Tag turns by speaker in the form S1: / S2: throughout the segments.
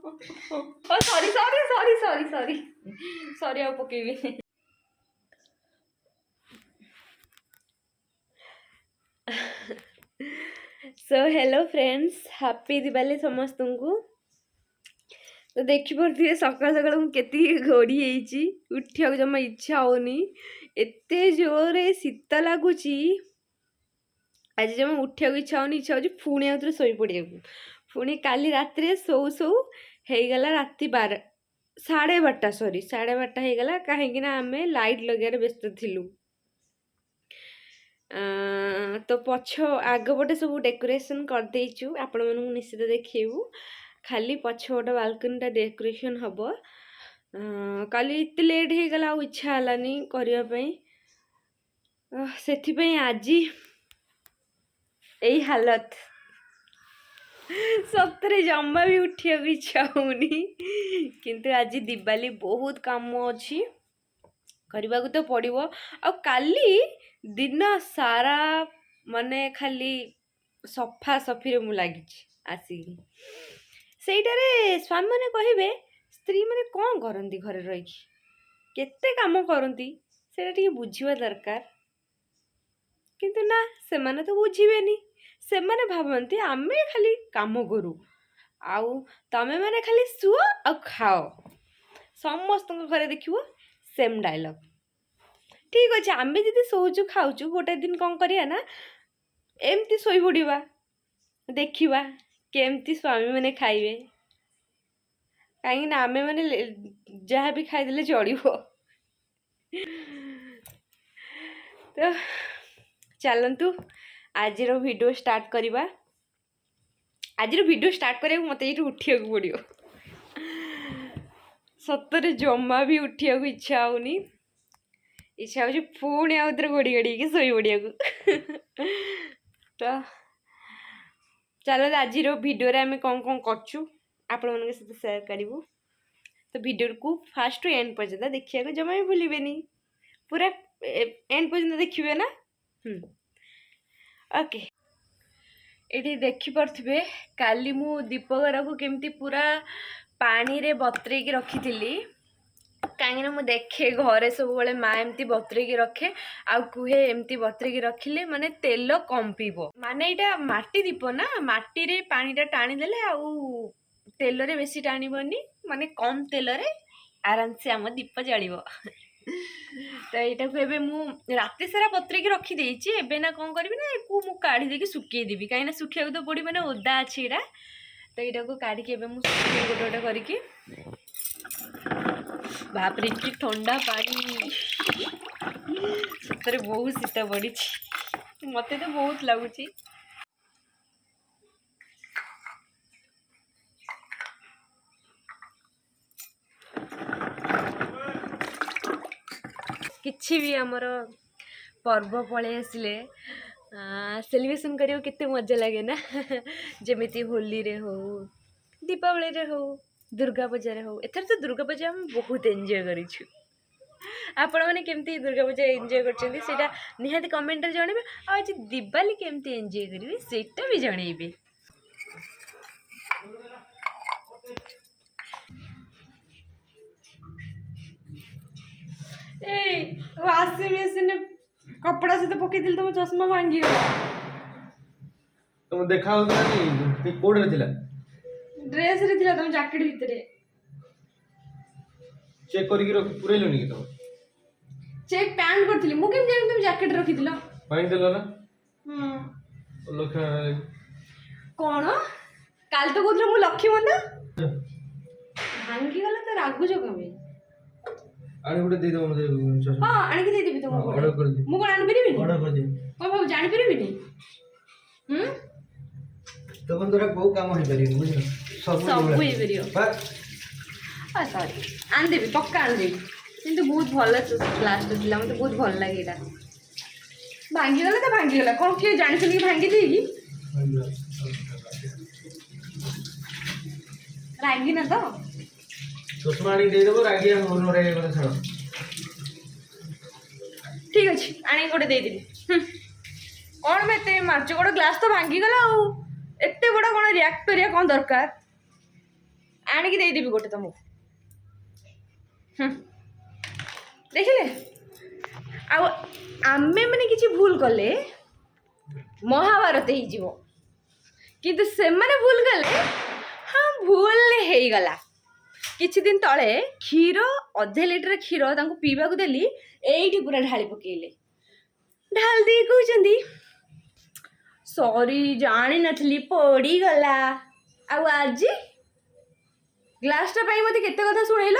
S1: Sorry sorry sorry sorry sorry sorry आ पकेबी। So hello friends, happy Diwali समस्त को। तो देखी पारे सकाल सकाल मुझे घोड़ी उठा जमा इच्छा होनी, एत जोरे शीत लगुच आज जमा उठा इच्छा होनी। इच्छा हो पुणी आउे शोई पड़ा पुणी काली रात शो शो होगला राति 12 12:30 सॉरी 12:30 होगला कहीं आम लाइट लगे व्यस्त थिलु। तो पछ आगपटे सब डेकोरेशन करदेचु आपण मानू निश्चित देखिए। खाली पछपट बालकनीटा डेकोरेशन हम। काली एत लेट हो गला इच्छा हलानी करने से आज यही हालत सतरे जमा भी उठा इच्छा होनी। किंतु आज दिवाली बहुत काम अच्छी करने को तो पड़ो। आ काली दिन सारा माने खाली सफा सफी मु लगी आसिक सेटारे स्वामी मैंने कहे स्त्री मैंने कौन करती घर रही केते काम करती से बुझा दरकार। किंतु ना से माने तो बुझेनि। से माने भावती आमे खाली काम करू आउ तमे माने खाली शुओ आ खाओ। समस्त घरे देखियो सेम डायलॉग। ठीक अच्छे आम जी शोचु खाऊचु गोटे दिन कौन करिया ना एमती शोई पड़ा देखा केमती स्वामी मैंने खाइबे कहीं आमे मैंने जहाँ भी खाईदे चलो। तो चलतु आज वीडियो स्टार्ट करवा। आज वीडियो स्टार्ट करा मत ये उठा पड़ो। सतरे जमा भी उठा इच्छा होनी। इच्छा हो पुणी आउ थे घोड़ी घड़ी शोई पड़ा को। तो चलो आज वीडियो आम कौन कौन करचु आपण मान सहित सेयार करूँ। तो वीडियो को फास्ट टू एंड पर्यंत देखा जमा भी भूलें पूरा एंड पर्यंत देखिए ना। ओके ये देखिपे काली मु दीपघर को केमती पूरा पानी रे बतरेकी रखी थी। कहीं मुझे देखे घरे सब बड़े माँ एमती बतरेकी रखे आ कहे एमती बतरेकी रखिले माने तेल कम पीब। माने यहाँ माटी दीप ना माटी रे पानीटा टाणीदेले आउ तेल रे बेसी टाणबनी माने कम तेल रे आराम से आम दीप जलिब। तो यहाँ को रात सारा बतरेकी रखीदे एबे ना कौन करी ना मु काढ़ी देकी सुखेदेवी कहीं सुखा तो पड़ी मैंने ओदा अच्छी यहाँ। तो यहाँ को काढ़ी मुझे गोटे गोटे करके बापरे कि ठंडा पानी सतरे बहुत शीत पड़ी मत तो बहुत लगुच। किछि भी आमर पर्व पलि आसिले सेलिब्रेशन करियो केते मजा लगे ना। जेमिति होली रे हो दीपावली रे हो दुर्गा पूजा रे हो। एथर तो दुर्गा पूजा हम बहुत एंजॉय करिछु। आपण माने केमती दुर्गा पूजा एंजॉय करछन्ती सेटा निहाती कमेंट रे जणेबे। आज दिवाली केमती एंजॉय करिवे सेटा भी जणेबे। ए वाशिंग मशीन कपड़ा से तो पके दिल तुम चश्मा भांगी गला।
S2: तुम देखा होगा नहीं कोड रे थिला
S1: ड्रेस रे थिला तुम जैकेट भीतरे
S2: चेक करी रख पुरे लनी तो
S1: चेक पैंट करथिली मु केम जानि तुम जैकेट रखि दिला
S2: पाइन देलो ना।
S1: लक्ष्मण कोन काल तो कोथरे मु लक्ष्मी मंदा भांगी गला तो रागु जो कमे
S2: आनी गुटे दे दो मुझे चश्मा।
S1: हां आनी के दे देबी तुम
S2: ऑर्डर कर दे
S1: मु कोन आनी परिबी
S2: ऑर्डर कर दे
S1: कोन बाबू जानि परिबी नी
S2: तो बंदरा बहु काम हो पारी बुझलो
S1: सब होई परियो आ सॉरी आन देबी पक्का आन देबी किंतु बहुत भल लास्ट दिला मते बहुत भल लागेला। भांगी गला तो भांगी गला कोन के जानि सुनी भांगी देगी रागी ना तो
S2: चश्मा आनी दे देबो रागी हम नो रे करे छाड़ो।
S1: ठीक अछि आनी गोटे दे देबी। कौन मैं मार्च गोटे ग्लास तो भांगी गला एते बड़ा कौन रिएक्ट करिया कौन दरकार आणिकी ଦେଇଦେବି ଗୋଟେ ତମକୁ। ଦେଖିଲେ ଆଉ ଆମେ ମାନେ କିଛି ଭୁଲ କଲେ ମହାଭାରତ ହେଇଯିବ, କିନ୍ତୁ ସେମାନେ ଭୁଲ କଲେ ହଁ ଭୁଲ ହେଇଗଲା। କିଛି ଦିନ ତଳେ କ୍ଷୀର ଅଧେ ଲିଟର କ୍ଷୀର ତାଙ୍କୁ ପିଇବାକୁ ଦେଲି, ଏଇଠି ପୁରା ଢାଳି ପକେଇଲେ। ଢାଳି ଦେଇ କହୁଛନ୍ତି ସରି ଜାଣିନଥିଲି ପଡ଼ିଗଲା। ଆଉ ଆଜି ଗ୍ଲାସଟା ପାଇଁ ମୋତେ କେତେ କଥା ଶୁଣେଇଲ।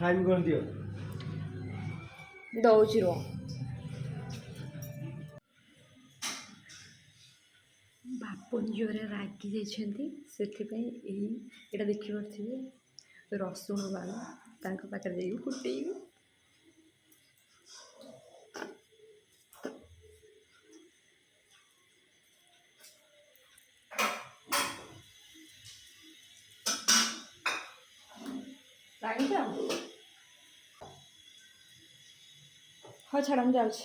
S2: ଖାଇବି କଣ ଦିଅ?
S1: ଦଉଛି ରୁହ। ବାପନ ଜୋରେ ରାଗି ଯାଇଛନ୍ତି, ସେଥିପାଇଁ ଏଇଟା ଦେଖିପାରୁଥିବେ ରସୁଣ ବାଣ ତାଙ୍କ ପାଖରେ ଯାଇକି ଫୁଟେଇବି। ରାଗିଛ? ହଁ ଛାଡ଼ ମୁଁ ଯାଉଛି।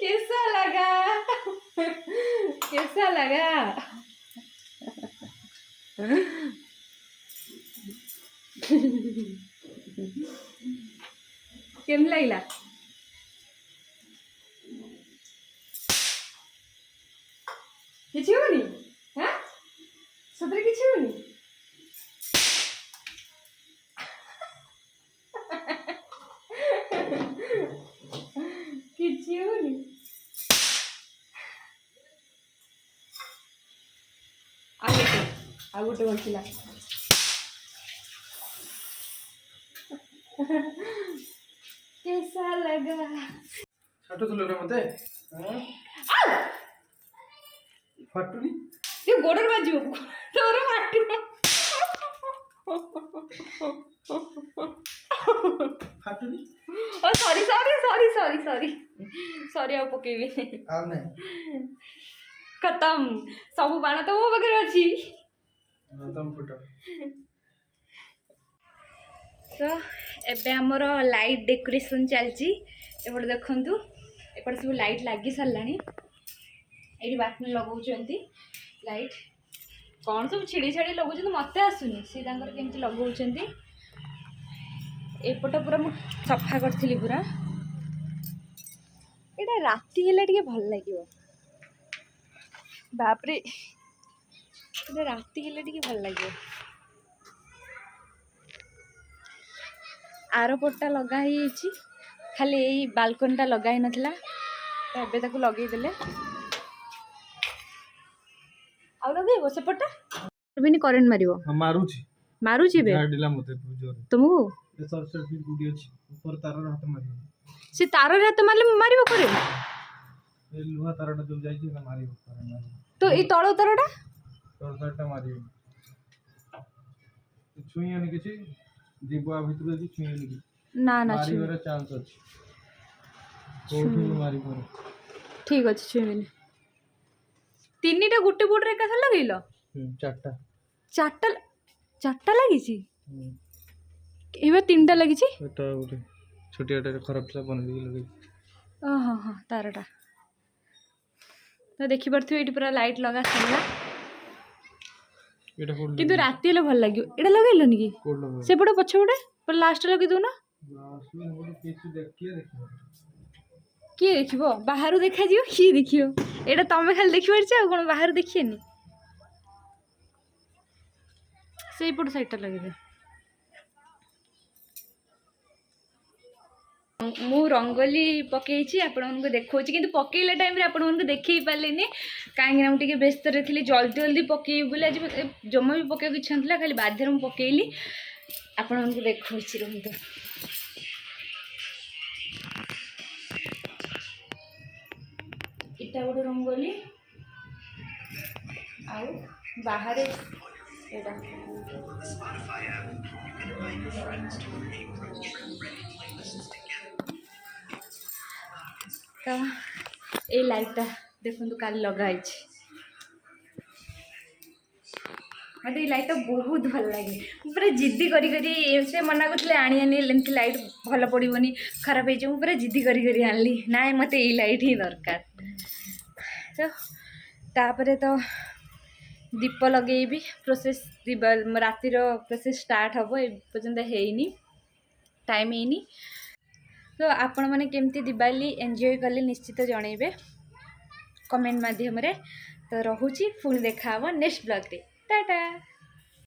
S1: कैसा लगा? कैसा लगा? केम लगला? किसी होनी? हाँ? सतरे किसी होनी? किसी होनी? ଆଉ ଗୋଟେ ବଞ୍ଚିଲା। कैसा लगा?
S2: ଛାଟୁଥିଲ ନା ମତେ? ଫାଟୁନି?
S1: ତୁ ଗୋଡରେ ବାଜିବ, ତୋର ଫାଟିବ।
S2: ଫାଟୁନି?
S1: ଓ ସରି ସରି ସରି ସରି ସରି ସରି ଆଉ ପକେଇବି
S2: ଆଉ ନାଇଁ
S1: ଖତମ। ସବୁ ବାଣ ତ ମୋ ପାଖରେ ଅଛି।
S2: ତମ ଫୁଟ।
S1: ତ ଏବେ ଆମର ଲାଇଟ୍ ଡେକୋରେସନ୍ ଚାଲିଛି। ଏପଟେ ଦେଖନ୍ତୁ, ଏପଟେ ସବୁ ଲାଇଟ୍ ଲାଗି ସାରିଲାଣି। ଏଇଠି ବାଟନ ଲଗାଉଛନ୍ତି ଲାଇଟ୍, କ'ଣ ସବୁ ଛିଡ଼ି ଛାଡ଼ି ଲଗାଉଛନ୍ତି ମୋତେ ଆସୁନି, ସେ ତାଙ୍କର କେମିତି ଲଗାଉଛନ୍ତି। ଏପଟ ପୁରା ମୁଁ ସଫା କରିଥିଲି ପୁରା। ଏଇଟା ରାତି ହେଲେ ଟିକେ ଭଲ ଲାଗିବ। ବାପରେ ଏଇଟା ରାତି ହେଲେ ଟିକେ ଭଲ ଲାଗିବ। ଆର ପଟଟା ଲଗା ହେଇଯାଇଛି, ଖାଲି ଏଇ ବାଲକୋନିଟା ଲଗା ହେଇନଥିଲା, ତ ଏବେ ତାକୁ ଲଗେଇଦେଲେ। ଆଉ ଲଗେଇବ ସେପଟଟା? କରେଣ୍ଟ ମାରିବ?
S2: ମାରୁଛି।
S1: ମାରୁଛି ଏବେ
S2: ଝାଡ଼ିଲା ମତେ ଜୋରେ।
S1: ତୁମକୁ?
S2: ଏ ସର୍ଟ ସର୍କିଟ ଗୁଡି ଅଛି, ଉପର ତାରରେ ହାତ ମାରିବ।
S1: ସେ ତାରରେ ହାତ ମାରିଲେ ମାରିବ କରେଣ୍ଟ?
S2: ଏ ଲୁହା ତାରଟା ଯୋଉ ଯାଇଛି ନା ମାରିବ କରେଣ୍ଟ ମାରିବ।
S1: ତ ଏଇ ତଳ ତାରଟା?
S2: ତଳ ତାରଟା ମାରିବ। ଛୁଇଁବନି କିଛି, ଯିବ ଆ ଭିତରୁ ଯଦି ଛୁଇଁବନି କିଛି।
S1: ନା ନା
S2: ମାରିବାର ଚାନ୍ସ ଅଛି, କୋଉଠି ବି ମାରିପାରେ।
S1: ଠିକ୍ ଅଛି, ଛୁଇଁବିନି। ତିନିଟା ଗୋଟେ ବୋର୍ଡରେ ଏକାଥରେ ଲଗେଇଲ?
S2: ଚାରିଟା।
S1: ଚାରିଟା ଲାଗିଛି? ଏବେ ତିନିଟା ଲାଗିଛି।
S2: ଏଟା ଗୋଟେ ଛୋଟିଆଟାରେ ଖରାପ ଥିଲା, ବନେଇକି ଲଗେଇଛି।
S1: ହଁ ହଁ ତାରଟା ତ ଦେଖିପାରୁଥିବେ, ଏଇଠି ପୁରା ଲାଇଟ୍ ଲଗା ସରିଲା। କିନ୍ତୁ ରାତି ହେଲେ ଭଲ ଲାଗିବ। ଏଇଟା ଲଗେଇଲନି କି? ସେପଟେ ପଛପଟେ ପୁରା ଲାଷ୍ଟରେ ଲଗେଇ ଦଉନ। କିଏ ଦେଖିବ? ବାହାରୁ ଦେଖାଯିବ, କିଏ ଦେଖିବ? ଏଇଟା ତମେ ଖାଲି ଦେଖିପାରୁଛ, ଆଉ କ'ଣ ବାହାରୁ ଦେଖିବେନି? ସେଇପଟ ସାଇଡ଼ଟା ଲଗେଇଦିଅ। ମୁଁ ରଙ୍ଗୋଲି ପକେଇଛି, ଆପଣମାନଙ୍କୁ ଦେଖାଉଛି, କିନ୍ତୁ ପକେଇଲା ଟାଇମ୍ରେ ଆପଣମାନଙ୍କୁ ଦେଖେଇ ପାରିଲିନି, କାହିଁକିନା ମୁଁ ଟିକେ ବ୍ୟସ୍ତରେ ଥିଲି। ଜଲ୍ଦି ଜଲ୍ଦି ପକେଇବି ବୋଲି ଆଜି ଜମା ବି ପକେଇବାକୁ ଇଚ୍ଛା ନଥିଲା, ଖାଲି ବାଧ୍ୟରେ ମୁଁ ପକେଇଲି। ଆପଣମାନଙ୍କୁ ଦେଖାଉଛି, ରୁହନ୍ତୁ। ଏଇଟା ଗୋଟେ ରଙ୍ଗୋଲି, ଆଉ ବାହାରେ ଏଇଟା। ତ ଏଇ ଲାଇଟ୍ଟା ଦେଖନ୍ତୁ କାଲି ଲଗା ହେଇଛି। ମୋତେ ଏଇ ଲାଇଟ୍ଟା ବହୁତ ଭଲ ଲାଗେ। ମୁଁ ପୁରା ଜିଦ୍ଦି କରି ସେ ମନା କରୁଥିଲେ ଆଣିଆନି, ଏମିତି ଲାଇଟ୍ ଭଲ ପଡ଼ିବନି, ଖରାପ ହେଇଯିବ। ମୁଁ ପୁରା ଜିଦ୍ଦି କରି ଆଣିଲି, ନାଇଁ ମୋତେ ଏଇ ଲାଇଟ୍ ହିଁ ଦରକାର।
S3: तो तापर तो दीप लगेबी प्रोसेस रातिर प्रोसेस स्टार्ट हम ए पर्यंत हैनी टाइम हैनी तो आपण मैंने केमती दिवाली एंजॉय कले निश्चित जनइबे कमेंट माध्यम रे तो रहुची पुणी देखा नेक्स्ट ब्लॉग रे टाटा।